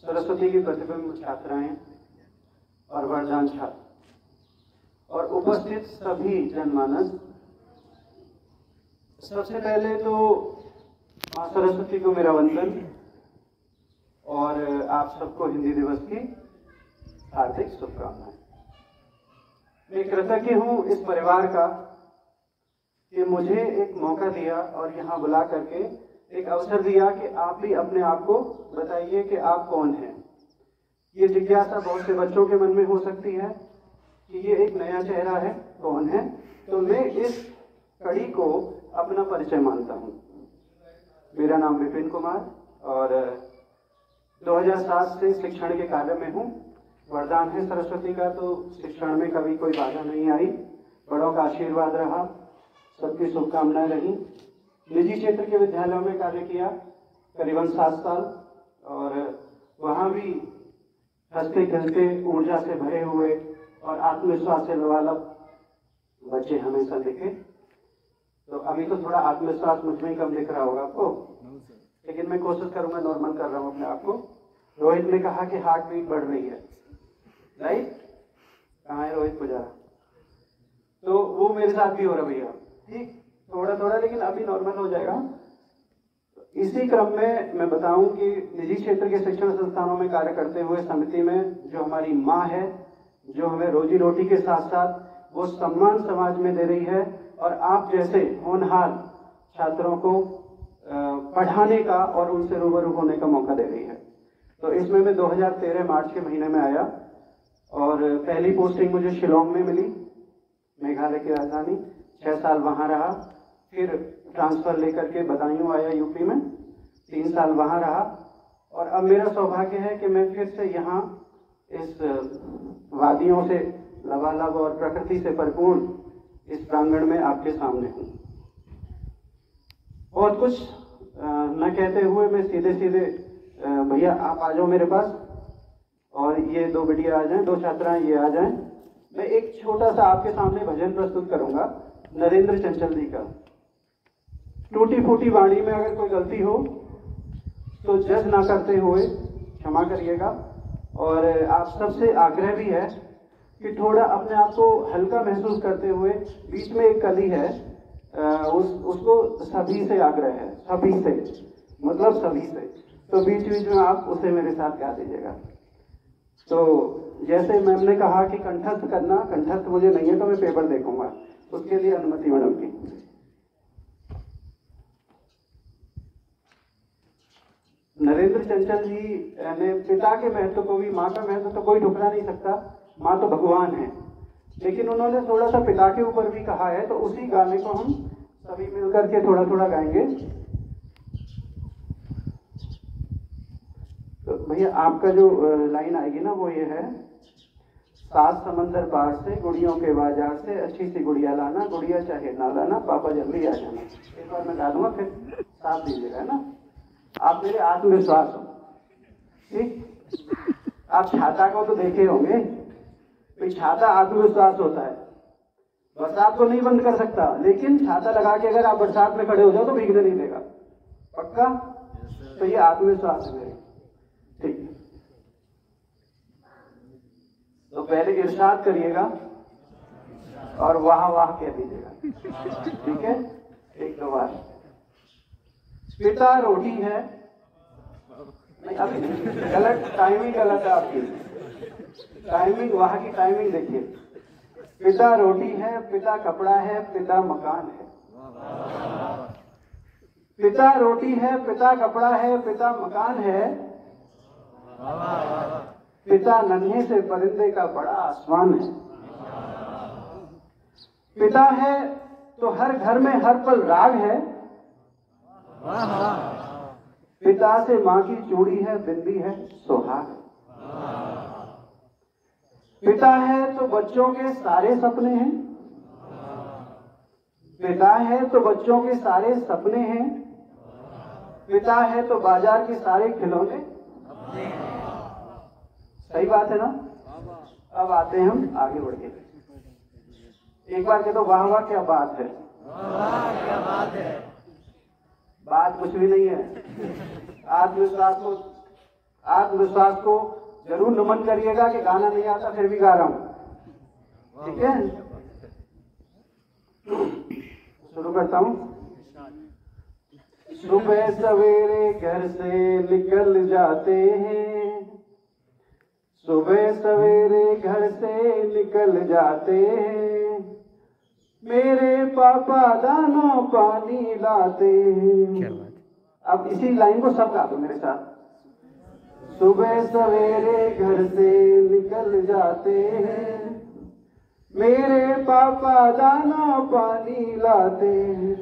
सरस्वती की प्रतिबिंब छात्राएं और वरदान छात्र और उपस्थित सभी जनमानस, सबसे पहले तो मां सरस्वती को मेरा वंदन और आप सबको हिंदी दिवस की हार्दिक शुभकामनाएं। मैं कृतज्ञ हूं इस परिवार का कि मुझे एक मौका दिया और यहाँ बुला करके एक अवसर दिया कि आप भी अपने आप को बताइए कि आप कौन हैं। ये जिज्ञासा बहुत से बच्चों के मन में हो सकती है कि ये एक नया चेहरा है, कौन है। तो मैं इस कड़ी को अपना परिचय मानता हूँ। मेरा नाम विपिन कुमार और 2007 से शिक्षण के कार्य में हूँ। वरदान है सरस्वती का, तो शिक्षण में कभी कोई बाधा नहीं आई। बड़ों का आशीर्वाद रहा, सबकी शुभकामनाएं रही। निजी क्षेत्र के विद्यालयों में कार्य किया करीबन 7 साल और वहाँ भी हंसते खेलते ऊर्जा से भरे हुए और आत्मविश्वास से लबालब बच्चे हमेशा दिखे। तो अभी तो थोड़ा आत्मविश्वास मुझ में कम दिख रहा होगा आपको, लेकिन मैं कोशिश करूंगा, नॉर्मल कर रहा हूँ अपने आप को। रोहित ने कहा कि हार्ट बीट बढ़ रही है, राइट? कहाँ है रोहित पुजारा? तो वो मेरे साथ भी हो रहा भैया, ठीक, थोड़ा थोड़ा, लेकिन अभी नॉर्मल हो जाएगा। इसी क्रम में मैं बताऊं कि निजी क्षेत्र के शिक्षण संस्थानों में कार्य करते हुए समिति में जो हमारी माँ है, जो हमें रोजी रोटी के साथ साथ वो सम्मान समाज में दे रही है और आप जैसे होनहार छात्रों को पढ़ाने का और उनसे रूबरू होने का मौका दे रही है। तो इसमें मैं 2013 मार्च के महीने में आया और पहली पोस्टिंग मुझे शिलोंग में मिली, मेघालय की राजधानी। 6 साल वहाँ रहा, फिर ट्रांसफर लेकर के बदायूं आया यूपी में, 3 साल वहाँ रहा और अब मेरा सौभाग्य है कि मैं फिर से यहाँ इस वादियों से लबालब और प्रकृति से परिपूर्ण इस प्रांगण में आपके सामने हूँ। बहुत कुछ न कहते हुए मैं सीधे सीधे भैया आप आ जाओ मेरे पास और ये 2 बिटिया आ जाएं, 2 छात्राएं ये आ जाएं। मैं एक छोटा सा आपके सामने भजन प्रस्तुत करूंगा नरेंद्र चंचल जी का। टूटी फूटी वाणी में अगर कोई गलती हो तो जज ना करते हुए क्षमा करिएगा। और आप सबसे आग्रह भी है कि थोड़ा अपने आप को हल्का महसूस करते हुए, बीच में एक कली है, उसको सभी से आग्रह है, सभी से मतलब सभी से, तो बीच बीच में आप उसे मेरे साथ गा दीजिएगा। तो जैसे मैम ने कहा कि कंठस्थ करना, कंठस्थ मुझे नहीं है तो मैं पेपर देखूंगा, उसके लिए अनुमति मैडम की। नरेंद्र चंचल जी ने पिता के महत्व को भी, माँ का महत्व तो कोई ठुकरा नहीं सकता, माँ तो भगवान है, लेकिन उन्होंने थोड़ा सा पिता के ऊपर भी कहा है। तो उसी गाने को हम सभी मिलकर के थोड़ा थोड़ा गाएंगे। तो भैया आपका जो लाइन आएगी ना वो ये है, 7 समंदर पार से गुड़ियों के बाजार से अच्छी सी गुड़िया लाना, गुड़िया चाहे ना लाना, पापा जल्दी आ जाना। एक बार मैं गा दूंगा, फिर साथ दीजिएगा, है ना? आप मेरे आत्मविश्वास हो, ठीक? आप छाता को तो देखे होंगे, तो छाता आत्मविश्वास होता है। बरसात को नहीं बंद कर सकता, लेकिन छाता लगा के अगर आप बरसात में खड़े हो जाओ तो भीगने नहीं देगा, पक्का? तो ये आत्मविश्वास है मेरे, ठीक। तो पहले इरशाद करिएगा और वाह वाह कह दीजिएगा, ठीक है? 1-2 बार। पिता रोटी है, नहीं अभी गलत, टाइमिंग गलत है आपकी, टाइमिंग, वहां की टाइमिंग देखिए। पिता रोटी है, पिता कपड़ा है, पिता मकान है। पिता रोटी है, पिता कपड़ा है, पिता मकान है, पिता नन्हे से परिंदे का बड़ा आसमान है। पिता है तो हर घर में हर पल राग है, पिता से माँ की चूड़ी है, बिंदी है, सुहाग। पिता है तो बच्चों के सारे सपने हैं, पिता है तो बच्चों के सारे सपने हैं, पिता है तो बाजार के सारे खिलौने। सही बात है ना? अब आते हैं हम आगे बढ़ के। एक बार कह दो वाह वाह क्या बात है, वाह क्या बात है। बात कुछ भी नहीं है। आत्मविश्वास को जरूर नमन करिएगा कि गाना नहीं आता फिर भी गा रहा हूं। ठीक है, शुरू करता हूं। सुबह सवेरे घर से निकल जाते हैं, सुबह सवेरे घर से निकल जाते हैं, मेरे पापा दाना पानी लाते हैं। अब इसी लाइन को सब गा दो मेरे साथ। सुबह सवेरे घर से निकल जाते हैं, मेरे पापा दाना पानी लाते हैं,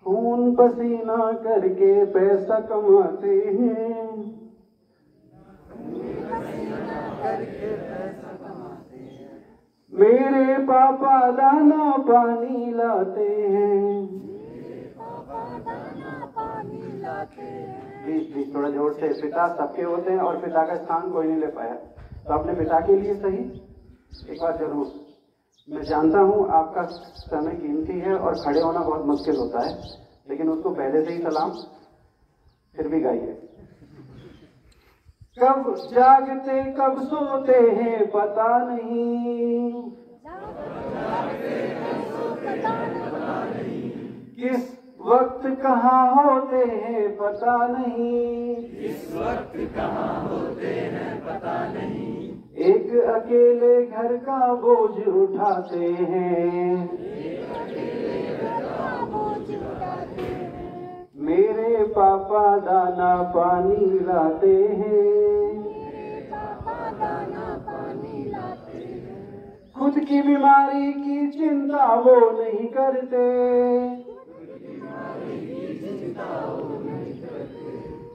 खून पसीना करके पैसा कमाते हैं, मेरे पापा दाना पानी लाते हैं। प्लीज थोड़ा जोर से। पिता सबके होते हैं और पिता का स्थान कोई नहीं ले पाया, तो अपने पिता के लिए सही एक बार जरूर। मैं जानता हूँ आपका समय कीमती है और खड़े होना बहुत मुश्किल होता है, लेकिन उसको पहले से ही सलाम, फिर भी गाइए। कब जागते कब सोते हैं पता नहीं, किस वक्त कहाँ होते हैं पता नहीं, किस वक्त कहाँ होते हैं पता नहीं, एक अकेले घर का बोझ उठाते हैं, मेरे पापा दाना पानी लाते हैं, खुद की बीमारी की चिंता वो नहीं करते,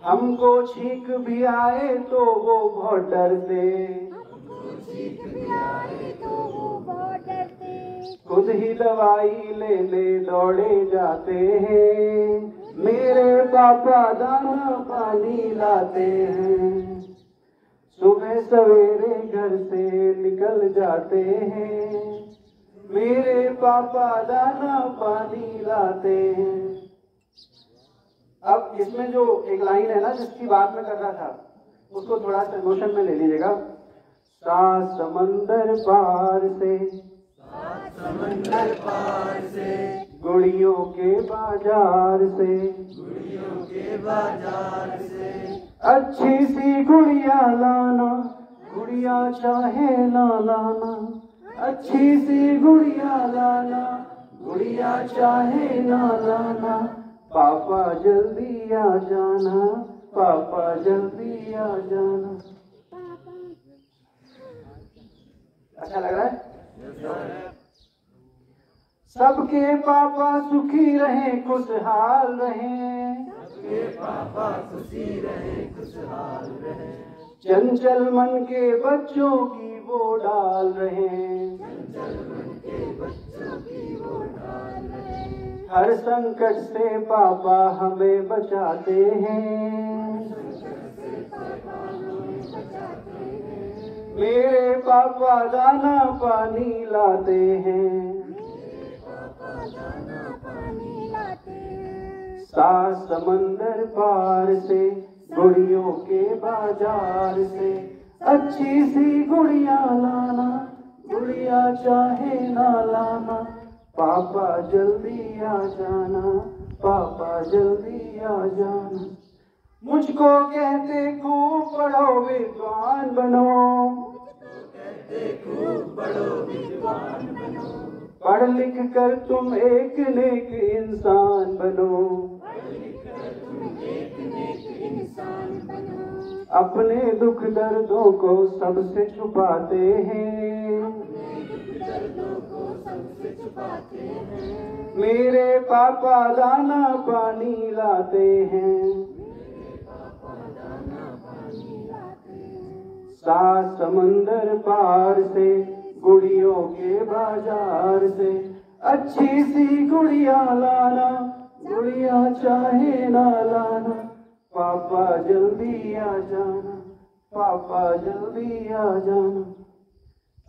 हमको छींक भी आए तो वो बहुत डरते, खुद ही दवाई लेने दौड़े जाते हैं, मेरे पापा दाना पानी लाते हैं, सुबह सवेरे घर से निकल जाते हैं, मेरे पापा दाना पानी लाते हैं। अब इसमें जो एक लाइन है ना जिसकी बात मैं कर रहा था, उसको थोड़ा सा इमोशन में ले लीजिएगा। सात समंदर पार से, समंदर पार से, गुड़ियों के बाजार से, गुड़ियों के बाजार से, अच्छी सी गुड़िया लाना, गुड़िया चाहे ना लाना, अच्छी सी गुड़िया लाना, गुड़िया चाहे ना लाना, पापा जल्दी आ जाना, पापा जल्दी आ जाना। अच्छा लग रहा है? सबके पापा सुखी रहे खुशहाल रहे, सबके पापा खुशी रहे खुशहाल रहे, चंचल मन के बच्चों की वो डाल रहे, चंचल मन के बच्चों की वो डाल रहे, हर संकट से पापा हमें बचाते हैं, मेरे पापा दाना पानी लाते हैं, सात समंदर पार से, गुड़ियों के बाजार से, अच्छी सी गुड़िया लाना, गुड़िया चाहे ना लाना, पापा जल्दी आ जाना, पापा जल्दी आ जाना। मुझको कहते खूब पढ़ो विद्वान बनो, कहते खूब पढ़ो विद्वान बनो, पढ़ लिख कर तुम एक नेक इंसान बनो, अपने दुख दर्दों को सबसे छुपाते हैं, मेरे पापा दाना पानी लाते हैं, सात समंदर पार से, गुड़ियों के बाजार से, अच्छी सी गुड़िया लाना, गुड़िया चाहे ना लाना, पापा जल्दी आ जाना, पापा जल्दी आ जाना।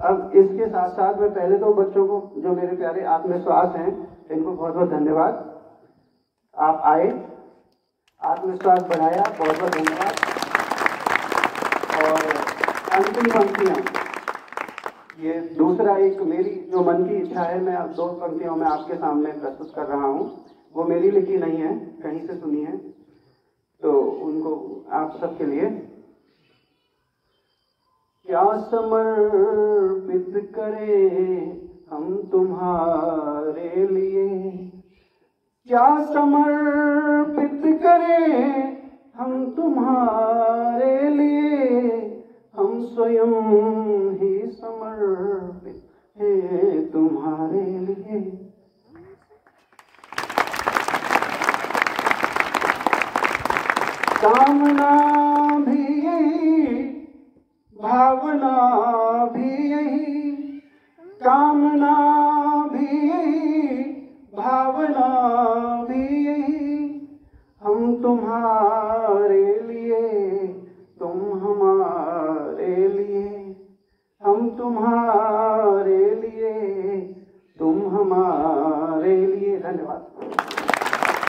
अब इसके साथ साथ मैं पहले तो बच्चों को, जो मेरे प्यारे आत्मविश्वास हैं, इनको बहुत बहुत धन्यवाद। आप आए, आत्मविश्वास बढ़ाया। बहुत बहुत धन्यवाद। और अंतिम पंक्तियां, ये दूसरा एक मेरी जो मन की इच्छा है, मैं अब 2 पंक्तियों में आपके सामने प्रस्तुत कर रहा हूँ। वो मेरी लिखी नहीं है, कहीं से सुनी है, तो उनको आप सबके लिए। क्या समर्पित करें हम तुम्हारे लिए, क्या समर्पित करें हम तुम्हारे लिए, हम स्वयं ही समर्पित हैं तुम्हारे लिए। कामना भी यही, भावना भी यही, कामना भी यही, भावना भी यही, हम तुम्हारे लिए, तुम हमारे लिए, हम तुम्हारे लिए, तुम हमारे लिए। धन्यवाद।